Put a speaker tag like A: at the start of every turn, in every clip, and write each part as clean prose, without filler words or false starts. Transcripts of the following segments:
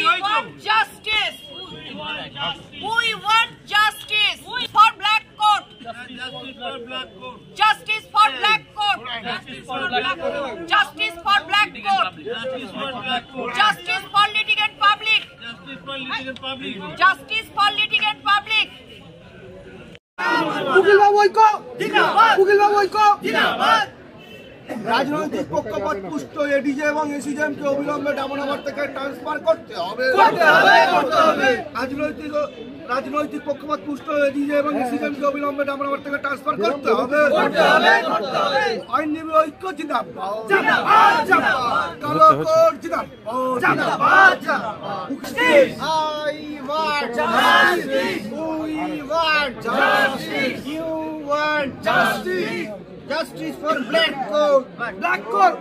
A: want justice. We want justice for black coat. Justice for black coat. Justice for black coat. Justice for black coat. Justice for litigant public. Justice for litigant public.
B: রাজনৈতিক পক্ষপাত পুষ্ট ADJ এবং এসিজেম কে অবিলম্বে ডামনাবাদ থেকে transfer করতে হবে। রাজনৈতিক পক্ষপাত পুষ্ট এডিজে এবং এসিজেম কে অবিলম্বে ডামনাবাদ থেকে ট্রান্সফার করতে হবে। আইনজীবী ঐক্য জিন্দাবাদ, কালো কোট জিন্দাবাদ। I want justice. We want justice. You want justice. Justice for black coat. Black coat.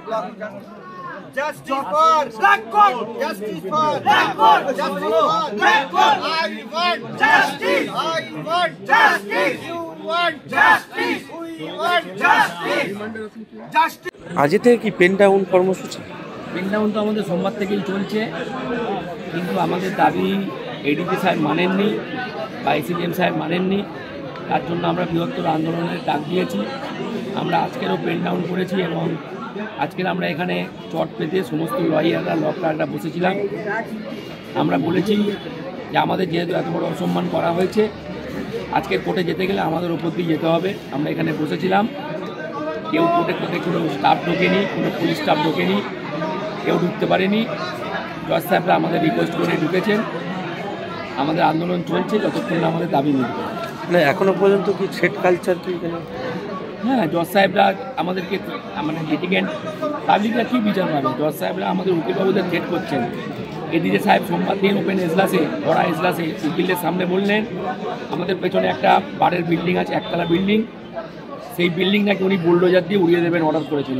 B: Justice for black coat. Justice for black coat. Justice for black coat. I want justice. I want justice. You want justice. We want justice. Justice.
C: আজ থেকে কি pen down কর্মসূচি?
D: Pen down তো আমাদের সোমবার থেকেই চলছে, কিন্তু আমাদের দাবি এডিজি সাহেব মানেননি বা এসিজিএম সাহেব মানেননি। তার জন্য আমরা বৃহত্তর আন্দোলনের ডাক দিয়েছি। আমরা আজকেরও পেন ডাউন করেছি এবং আজকের আমরা এখানে চট পেতে সমস্ত লয়াররা লকাররা বসেছিলাম। আমরা বলেছি যে আমাদের যেহেতু এত বড় অসম্মান করা হয়েছে, আজকের কোর্টে যেতে গেলে আমাদের ওপর দিয়ে যেতে হবে। আমরা এখানে বসেছিলাম, কেউ কোর্টে কোনো স্টাফ ঢোকেনি, কোনো পুলিশ স্টাফ ঢোকেনি, কেউ ঢুকতে পারেনি। জজ সাহেবরা আমাদের রিকোয়েস্ট করে ঢুকেছেন। আমাদের আন্দোলন চলছে যতক্ষণ না আমাদের দাবি মিলবে।
C: মানে এখনো পর্যন্ত কি থ্রেট কালচার কি?
D: হ্যাঁ, জজ সাহেবরা আমাদেরকে মানে লিটিগেন্ট পাবলিকরা কী বিচার পাবে? জজ সাহেবরা আমাদের উকিলবাবুদের থ্রেট করছেন। এডিজে সাহেব সোমবার দিন ওপেন এজলাসে, বড়া এজলাসে উকিলদের সামনে বললেন আমাদের পেছনে একটা বারের বিল্ডিং আছে, একতলা বিল্ডিং, সেই বিল্ডিং নাকি উনি বুলডোজার দিয়ে উড়িয়ে দেবেন অর্ডার করেছেন।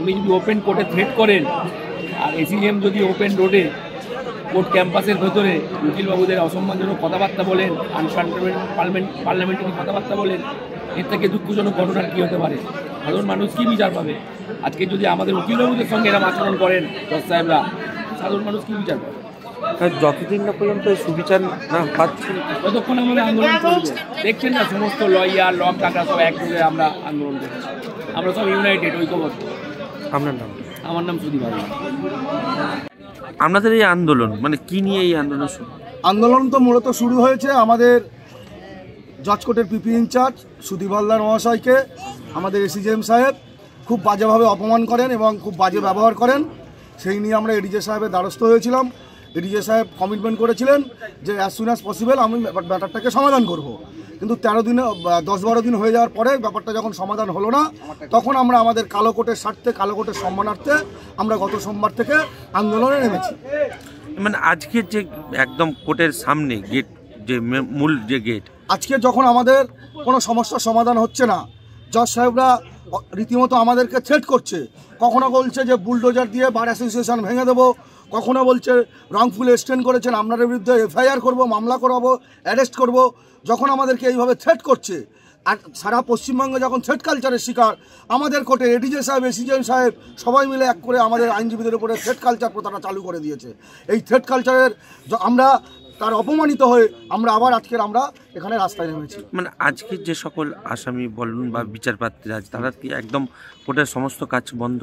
D: উনি যদি ওপেন কোর্টে থ্রেট করেন আর এসিএম যদি ওপেন রোডে কোর্ট ক্যাম্পাসের ভেতরে উকিলবাবুদের অসম্মানজনক কথাবার্তা বলেন, পার্লামেন্টারি কথাবার্তা বলেন, এর থেকে দুঃখজনক ঘটনার কী হতে পারে? সাধারণ মানুষ কী বিচার পাবে? আজকে যদি আমাদের উকিলবাবুদের সঙ্গে এরকম আচরণ করেন জজ সাহেবরা, সাধারণ মানুষ কী বিচার পাবে?
C: যতদিন না পর্যন্ত সুবিচার না পাচ্ছি
D: ততক্ষণ আমাদের আন্দোলন চলবে। দেখছেন না সমস্ত লয়ার লক টাকা সব একযোগে আমরা আন্দোলন করছি। আমরা সব ইউনাইটেড, ঐক্যবদ্ধ।
C: আপনার নাম?
D: আমার নাম সুদীপ হাজরা।
C: আপনাদের এই আন্দোলন মানে কি নিয়ে এই আন্দোলন শুরু?
B: আন্দোলন তো মূলত শুরু হয়েছে আমাদের জজ কোর্টের পিপি ইনচার্জ সুদীপ হালদার মহাশয়কে আমাদের এসিজেএম সাহেব খুব বাজেভাবে অপমান করেন এবং খুব বাজে ব্যবহার করেন। সেই নিয়ে আমরা এডিজে সাহেবের দ্বারস্থ হয়েছিলাম। এডিজে সাহেব কমিটমেন্ট করেছিলেন যে অ্যাজ সুন অ্যাজ পসিবল আমি ব্যাপারটাকে সমাধান করব, কিন্তু 10-12 দিন হয়ে যাওয়ার পরে ব্যাপারটা যখন সমাধান হলো না, তখন আমরা আমাদের কালো কোটের স্বার্থে, কালো কোটের সম্মানার্থে আমরা গত সোমবার থেকে আন্দোলনে নেমেছি।
C: মানে আজকের যে একদম কোর্টের সামনে গেট, যে মূল যে গেট, আজকে
B: যখন আমাদের কোনো সমস্যার সমাধান হচ্ছে না, জজ সাহেবরা রীতিমতো আমাদেরকে থ্রেট করছে। কখনো বলছে যে বুলডোজার দিয়ে বার অ্যাসোসিয়েশন ভেঙে দেবো, কখনো বলছে রংফুল এক্সটেন্ড করেছেন, আপনাদের বিরুদ্ধে এফআইআর করবো, মামলা করাবো, অ্যারেস্ট করব। যখন আমাদেরকে এইভাবে থ্রেট করছে, আর সারা পশ্চিমবঙ্গে যখন থ্রেট কালচারের শিকার, আমাদের কোর্টে এডিজে সাহেব, এসিজেএম সাহেব সবাই মিলে এক করে আমাদের আইনজীবীদের উপরে থ্রেট কালচার প্রথাটা চালু করে দিয়েছে। এই থ্রেট কালচারের আমরা তার অপমানিত হয়ে আমরা আবার আজকের আমরা এখানে রাস্তায় নেমেছি।
C: মানে আজকের যে সকল আসামি বলুন বা বিচারপ্রার্থীরা আছে, তারা কি একদম কোর্টের সমস্ত কাজ বন্ধ?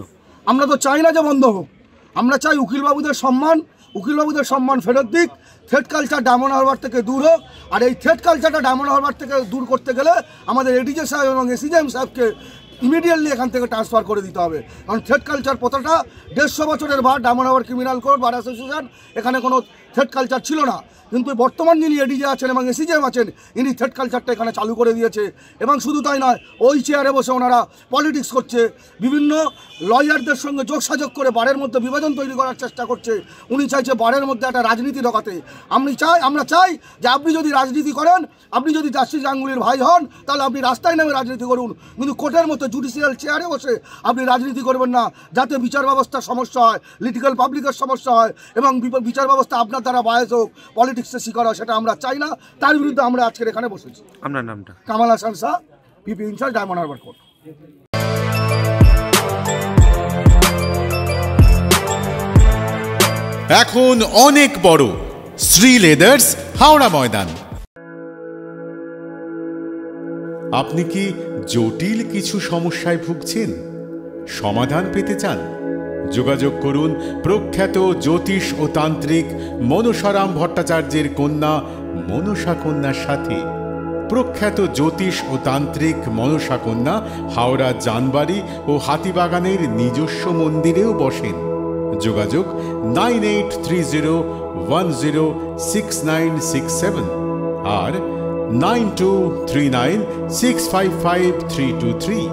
B: আমরা তো চাই না যে বন্ধ হোক, আমরা চাই উকিলবাবুদের সম্মান ফেরত দিক, থ্রেট কালচার ডায়মন্ড হারবার থেকে দূর হোক। আর এই থ্রেট কালচারটা ডায়মন্ড হারবার থেকে দূর করতে গেলে আমাদের এডিজে সাহেব এবং এসিজেএম সাহেবকে ইমিডিয়েটলি এখান থেকে ট্রান্সফার করে দিতে হবে। কারণ থ্রেট কালচার প্রথাটা 150 বছরের bar, Diamond Harbour criminal court, bar association, এখানে কোনো থ্রেট কালচার ছিল না। কিন্তু বর্তমান যিনি এডিজে আছেন এবং এসিজেএম আছেন, ইনি থ্রেট কালচারটা এখানে চালু করে দিয়েছে। এবং শুধু তাই নয়, ওই চেয়ারে বসে ওনারা পলিটিক্স করছে, বিভিন্ন লয়ারদের সঙ্গে যোগসাযোগ করে বারের মধ্যে বিভাজন তৈরি করার চেষ্টা করছে। উনি চাইছে বারের মধ্যে একটা রাজনীতি ঢোকাতে। আমরা চাই যে আপনি যদি রাজনীতি করেন, আপনি যদি জাস্টিস গাঙ্গুলির ভাই হন, তাহলে আপনি রাস্তায় নেমে রাজনীতি করুন, কিন্তু কোর্টের মতো জুডিশিয়াল চেয়ারে বসে আপনি রাজনীতি করবেন না, যাতে বিচার ব্যবস্থার সমস্যা হয়, লিটিগাল পাবলিকের সমস্যা হয় এবং বিচার ব্যবস্থা আপনার দ্বারা বায়াস হোক, পলিটিক্সের শিকার হয়, সেটা আমরা চাই না। তার বিরুদ্ধে আমরা আজকের এখানে বসেছি।
C: আপনার নামটা?
B: কামাল হাসান শাহ, পিপি ইনচার্জ, ডায়মন্ড হারবার কোর্ট।
E: এখন অনেক বড়। শ্রী লেদার্স, হাওড়া ময়দান। আপনি কি জটিল কিছু সমস্যায় ভুগছেন? সমাধান পেতে চান? যোগাযোগ করুন প্রখ্যাত জ্যোতিষ ও তান্ত্রিক মনসারাম ভট্টাচার্যের কন্যা মনসা কন্যার সাথে। প্রখ্যাত জ্যোতিষ ও তান্ত্রিক মনসা কন্যা হাওড়া জানবাড়ি ও হাতিবাগানের নিজস্ব মন্দিরেও বসেন। যোগাযোগ 9830106967 আর 9239655323।